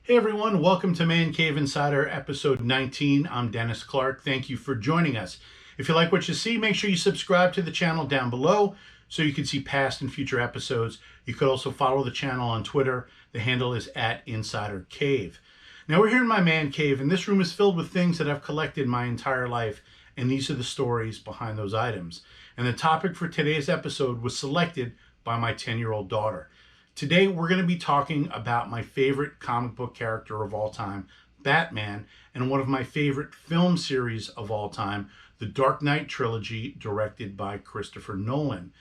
Hey everyone, welcome to Man Cave Insider episode 19. I'm Dennis Clark. Thank you for joining us. If you like what you see, make sure you subscribe to the channel down below so you can see past and future episodes. You could also follow the channel on Twitter. The handle is @InsiderCave. Now we're here in my man cave, and this room is filled with things that I've collected my entire life, and these are the stories behind those items. And the topic for today's episode was selected by my 10-year-old daughter. Today, we're going to be talking about my favorite comic book character of all time, Batman, and one of my favorite film series of all time, the Dark Knight Trilogy, directed by Christopher Nolan.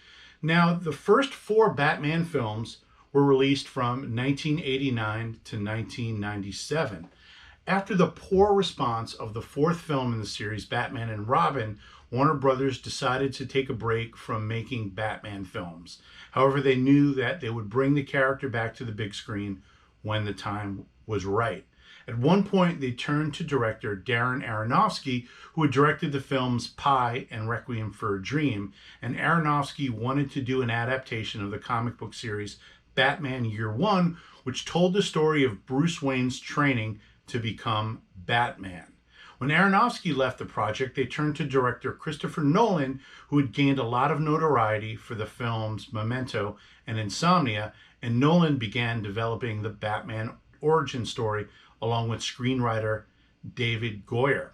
Now, the first 4 Batman films were released from 1989 to 1997. After the poor response of the 4th film in the series, Batman and Robin, Warner Brothers decided to take a break from making Batman films. However, they knew that they would bring the character back to the big screen when the time was right. At one point, they turned to director Darren Aronofsky, who had directed the films Pi and Requiem for a Dream, and Aronofsky wanted to do an adaptation of the comic book series Batman Year One, which told the story of Bruce Wayne's training to become Batman. When Aronofsky left the project, they turned to director Christopher Nolan, who had gained a lot of notoriety for the films Memento and Insomnia, and Nolan began developing the Batman origin story along with screenwriter David Goyer.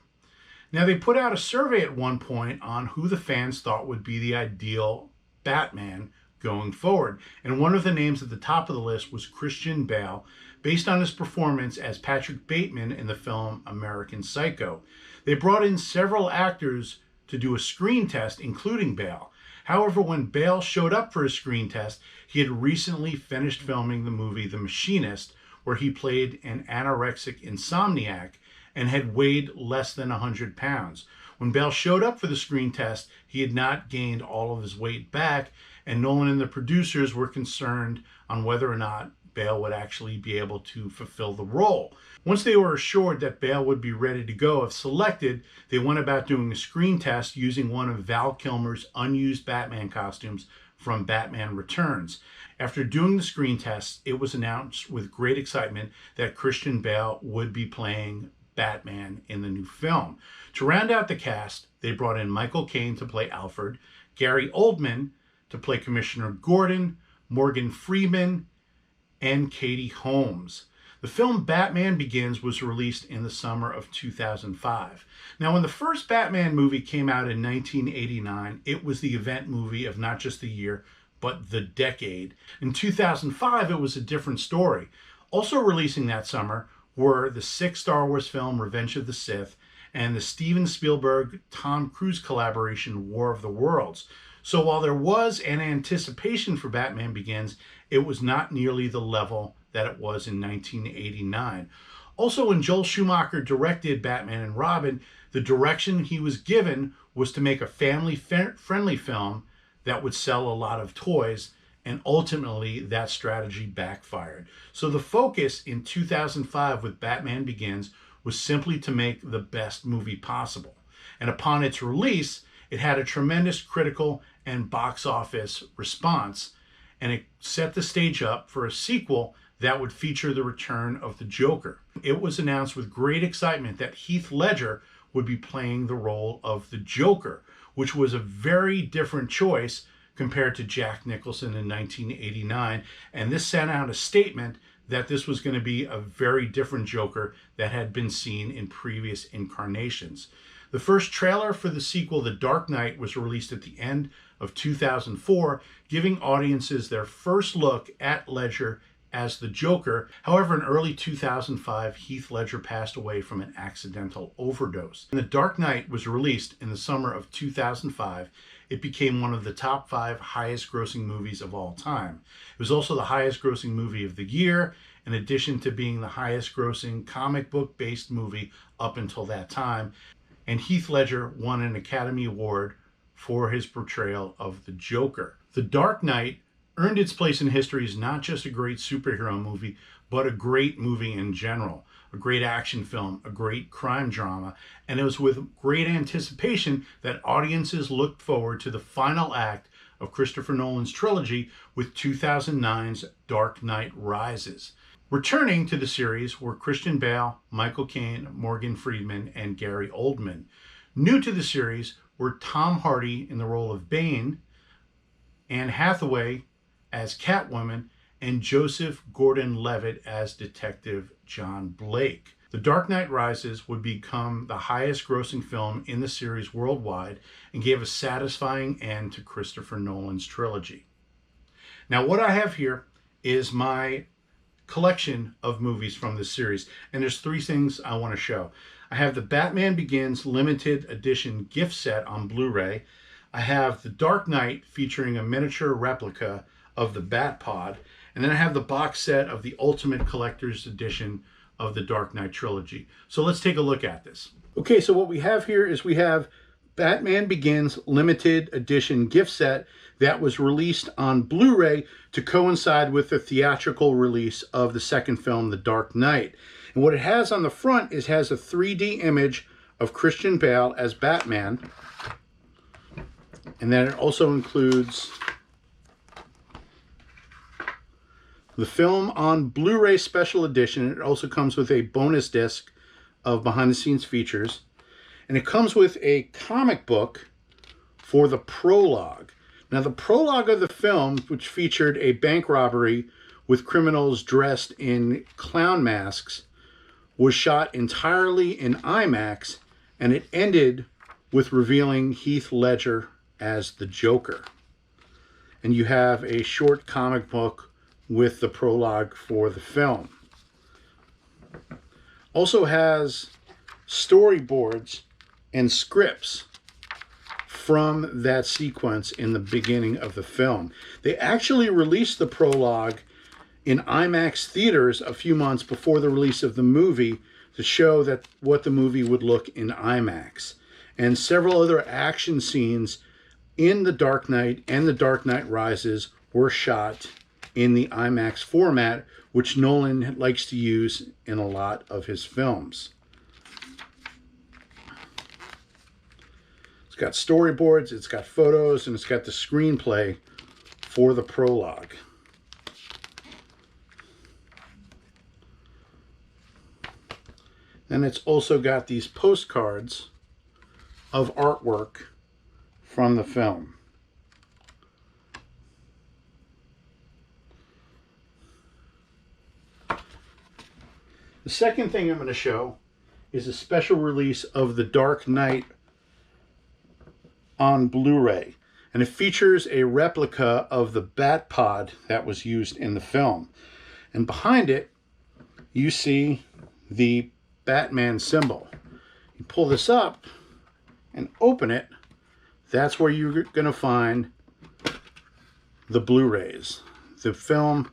Now, they put out a survey at one point on who the fans thought would be the ideal Batman going forward, and one of the names at the top of the list was Christian Bale, based on his performance as Patrick Bateman in the film American Psycho. They brought in several actors to do a screen test, including Bale. However, when Bale showed up for his screen test, he had recently finished filming the movie The Machinist, where he played an anorexic insomniac and had weighed less than 100 pounds. When Bale showed up for the screen test, he had not gained all of his weight back, and Nolan and the producers were concerned on whether or not Bale would actually be able to fulfill the role. Once they were assured that Bale would be ready to go if selected, they went about doing a screen test using one of Val Kilmer's unused Batman costumes from Batman Returns. After doing the screen test, it was announced with great excitement that Christian Bale would be playing Batman in the new film. To round out the cast, they brought in Michael Caine to play Alfred, Gary Oldman to play Commissioner Gordon, Morgan Freeman, and Katie Holmes. The film Batman Begins was released in the summer of 2005. Now, when the first Batman movie came out in 1989, it was the event movie of not just the year, but the decade. In 2005, it was a different story. Also releasing that summer were the 6th Star Wars film Revenge of the Sith and the Steven Spielberg-Tom Cruise collaboration War of the Worlds. So while there was an anticipation for Batman Begins, it was not nearly the level that it was in 1989. Also, when Joel Schumacher directed Batman and Robin, the direction he was given was to make a family-friendly film that would sell a lot of toys, and ultimately that strategy backfired. So the focus in 2005 with Batman Begins was simply to make the best movie possible. And upon its release, it had a tremendous critical and box office response, and it set the stage up for a sequel that would feature the return of the Joker. It was announced with great excitement that Heath Ledger would be playing the role of the Joker, which was a very different choice compared to Jack Nicholson in 1989, and this sent out a statement that this was going to be a very different Joker that had been seen in previous incarnations. The first trailer for the sequel, The Dark Knight, was released at the end of 2004, giving audiences their first look at Ledger as the Joker. However, in early 2005, Heath Ledger passed away from an accidental overdose. When The Dark Knight was released in the summer of 2005, it became one of the top 5 highest grossing movies of all time. It was also the highest grossing movie of the year, in addition to being the highest grossing comic book based movie up until that time. And Heath Ledger won an Academy Award for his portrayal of the Joker. The Dark Knight earned its place in history as not just a great superhero movie, but a great movie in general, a great action film, a great crime drama, and it was with great anticipation that audiences looked forward to the final act of Christopher Nolan's trilogy with 2009's Dark Knight Rises. Returning to the series were Christian Bale, Michael Caine, Morgan Freeman, and Gary Oldman. New to the series were Tom Hardy in the role of Bane, Anne Hathaway as Catwoman, and Joseph Gordon-Levitt as Detective John Blake. The Dark Knight Rises would become the highest grossing film in the series worldwide and gave a satisfying end to Christopher Nolan's trilogy. Now, what I have here is my collection of movies from this series, and there's three things I want to show. I have the Batman Begins limited edition gift set on Blu-ray. I have the Dark Knight featuring a miniature replica of the Bat-Pod, and then I have the box set of the Ultimate Collector's Edition of the Dark Knight trilogy. So let's take a look at this. Okay, so what we have here is we have Batman Begins limited edition gift set that was released on Blu-ray to coincide with the theatrical release of the second film, The Dark Knight. And what it has on the front is has a 3D image of Christian Bale as Batman. And then it also includes the film on Blu-ray special edition. It also comes with a bonus disc of behind-the-scenes features. And it comes with a comic book for the prologue. Now, the prologue of the film, which featured a bank robbery with criminals dressed in clown masks, was shot entirely in IMAX, and it ended with revealing Heath Ledger as the Joker. And you have a short comic book with the prologue for the film. Also has storyboards and scripts from that sequence in the beginning of the film. They actually released the prologue in IMAX theaters a few months before the release of the movie to show that what the movie would look in IMAX. And several other action scenes in The Dark Knight and The Dark Knight Rises were shot in the IMAX format, which Nolan likes to use in a lot of his films. It's got storyboards, it's got photos, and it's got the screenplay for the prologue. And it's also got these postcards of artwork from the film. The second thing I'm going to show is a special release of The Dark Knight on Blu-ray. And it features a replica of the Bat-Pod that was used in the film. And behind it, you see the Batman symbol. You pull this up and open it, that's where you're going to find the Blu-rays, the film,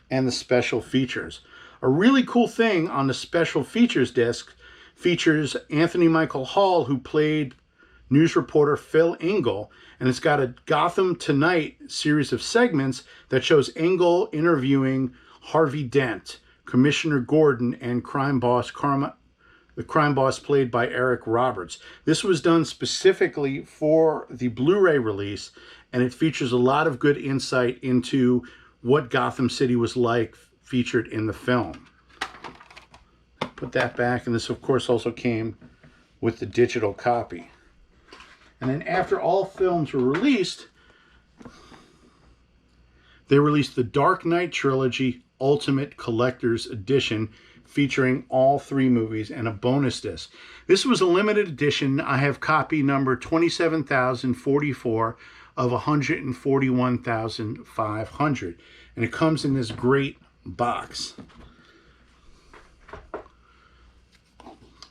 and the special features. A really cool thing on the special features disc features Anthony Michael Hall, who played news reporter Phil Engel, and it's got a Gotham Tonight series of segments that shows Engel interviewing Harvey Dent, Commissioner Gordon, and the crime boss played by Eric Roberts. This was done specifically for the Blu-ray release, and it features a lot of good insight into what Gotham City was like featured in the film. Put that back, and this of course also came with the digital copy. And then after all films were released, they released the Dark Knight Trilogy Ultimate Collector's Edition featuring all three movies and a bonus disc. This was a limited edition. I have copy number 27,044 of 141,500. And it comes in this great box.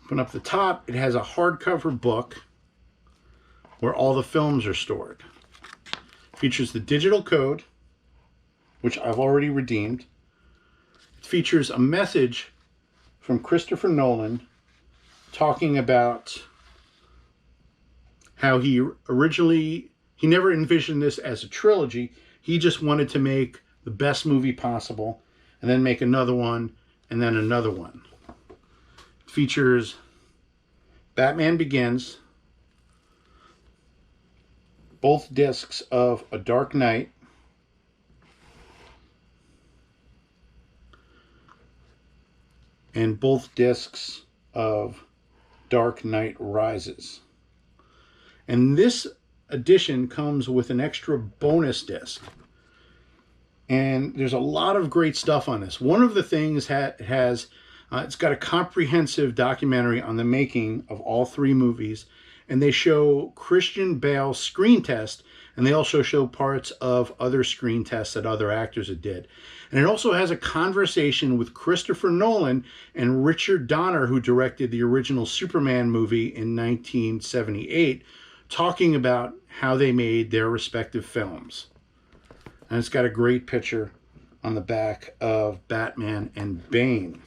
Open up the top, it has a hardcover book where all the films are stored. Features the digital code, which I've already redeemed. It features a message from Christopher Nolan talking about how he never envisioned this as a trilogy. He just wanted to make the best movie possible and then make another one and then another one. It features Batman Begins, both discs of A Dark Knight, and both discs of Dark Knight Rises. And this edition comes with an extra bonus disc. And there's a lot of great stuff on this. One of the things it's got a comprehensive documentary on the making of all three movies, and they show Christian Bale's screen test, and they also show parts of other screen tests that other actors had did. And it also has a conversation with Christopher Nolan and Richard Donner, who directed the original Superman movie in 1978, talking about how they made their respective films. And it's got a great picture on the back of Batman and Bane.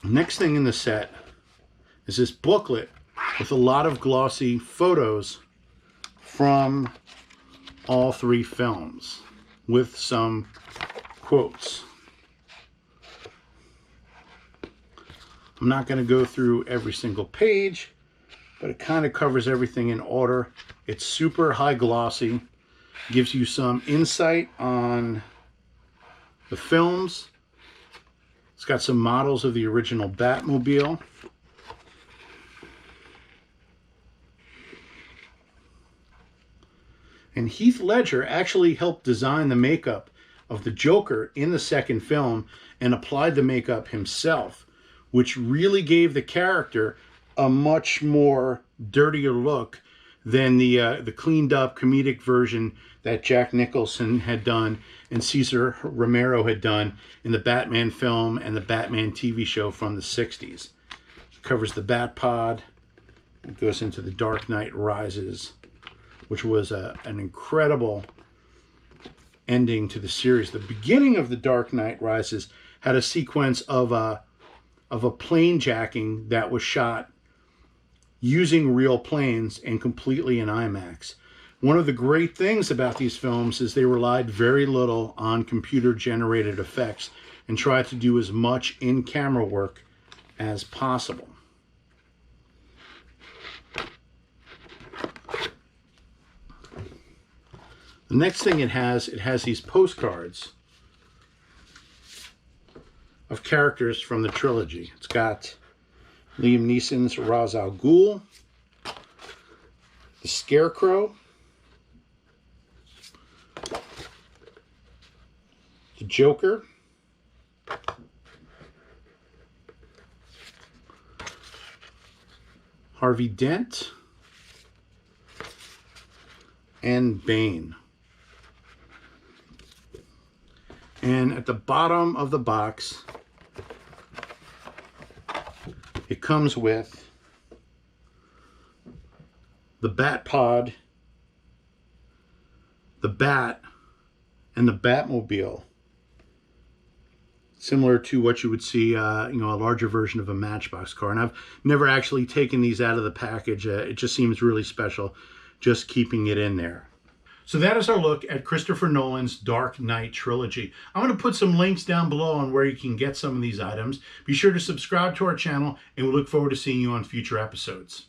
Next thing in the set is this booklet with a lot of glossy photos from all three films with some quotes. I'm not going to go through every single page, but it kind of covers everything in order. It's super high glossy, gives you some insight on the films. It's got some models of the original Batmobile. And Heath Ledger actually helped design the makeup of the Joker in the second film and applied the makeup himself, which really gave the character a much more dirtier look than the cleaned up comedic version that Jack Nicholson had done and Cesar Romero had done in the Batman film and the Batman TV show from the 60s. It covers the Batpod. It goes into the Dark Knight Rises, which was an incredible ending to the series. The beginning of the Dark Knight Rises had a sequence of a plane jacking that was shot using real planes and completely in IMAX. One of the great things about these films is they relied very little on computer-generated effects and tried to do as much in-camera work as possible. The next thing it has these postcards of characters from the trilogy. It's got Liam Neeson's Ra's al Ghul, the Scarecrow, the Joker, Harvey Dent, and Bane. And at the bottom of the box, it comes with the Batpod, the Bat, and the Batmobile. Similar to what you would see, a larger version of a Matchbox car. And I've never actually taken these out of the package. It just seems really special just keeping it in there. So that is our look at Christopher Nolan's Dark Knight trilogy. I'm going to put some links down below on where you can get some of these items. Be sure to subscribe to our channel, and we look forward to seeing you on future episodes.